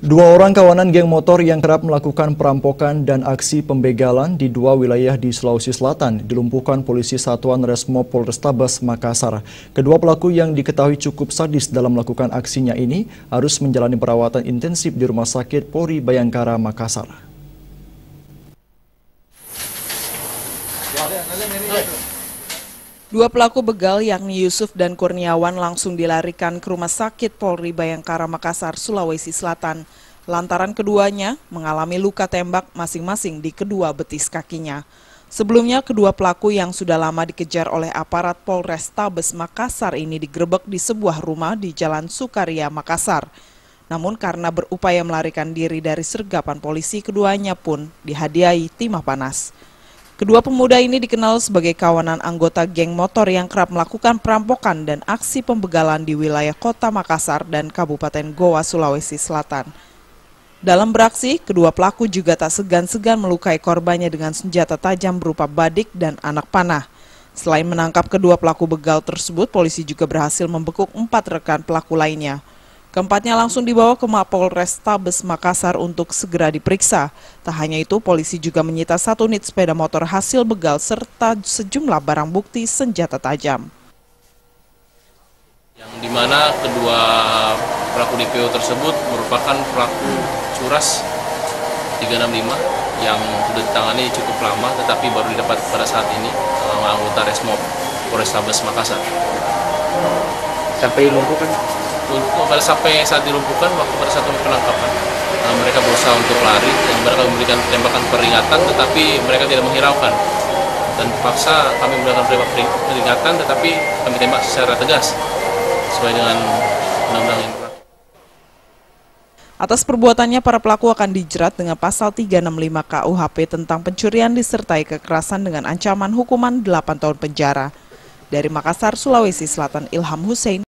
Dua orang kawanan geng motor yang kerap melakukan perampokan dan aksi pembegalan di dua wilayah di Sulawesi Selatan dilumpuhkan polisi Satuan Resmo Polrestabes Makassar. Kedua pelaku yang diketahui cukup sadis dalam melakukan aksinya ini harus menjalani perawatan intensif di Rumah Sakit Polri Bayangkara, Makassar. Dua pelaku begal yakni Yusuf dan Kurniawan langsung dilarikan ke Rumah Sakit Polri Bayangkara Makassar, Sulawesi Selatan. Lantaran keduanya mengalami luka tembak masing-masing di kedua betis kakinya. Sebelumnya kedua pelaku yang sudah lama dikejar oleh aparat Polrestabes Makassar ini digerebek di sebuah rumah di Jalan Sukaria, Makassar. Namun karena berupaya melarikan diri dari sergapan polisi, keduanya pun dihadiahi timah panas. Kedua pemuda ini dikenal sebagai kawanan anggota geng motor yang kerap melakukan perampokan dan aksi pembegalan di wilayah Kota Makassar dan Kabupaten Goa, Sulawesi Selatan. Dalam beraksi, kedua pelaku juga tak segan-segan melukai korbannya dengan senjata tajam berupa badik dan anak panah. Selain menangkap kedua pelaku begal tersebut, polisi juga berhasil membekuk 4 rekan pelaku lainnya. Keempatnya langsung dibawa ke Mapolrestabes Makassar untuk segera diperiksa. Tak hanya itu, polisi juga menyita 1 unit sepeda motor hasil begal serta sejumlah barang bukti senjata tajam. Yang dimana kedua pelaku DPO tersebut merupakan pelaku curas 365 yang sudah ditangani cukup lama, tetapi baru didapat pada saat ini anggota Resmo Polrestabes Makassar. Sampai lumpuhkan? Sampai saat dilumpuhkan, waktu pada saat penangkapan, mereka berusaha untuk lari dan mereka memberikan tembakan peringatan, tetapi mereka tidak menghiraukan. Dan paksa kami memberikan peringatan, tetapi kami tembak secara tegas sesuai dengan undang-undang yang berlaku. Atas perbuatannya, para pelaku akan dijerat dengan pasal 365 KUHP tentang pencurian disertai kekerasan dengan ancaman hukuman 8 tahun penjara. Dari Makassar, Sulawesi Selatan, Ilham Hussein.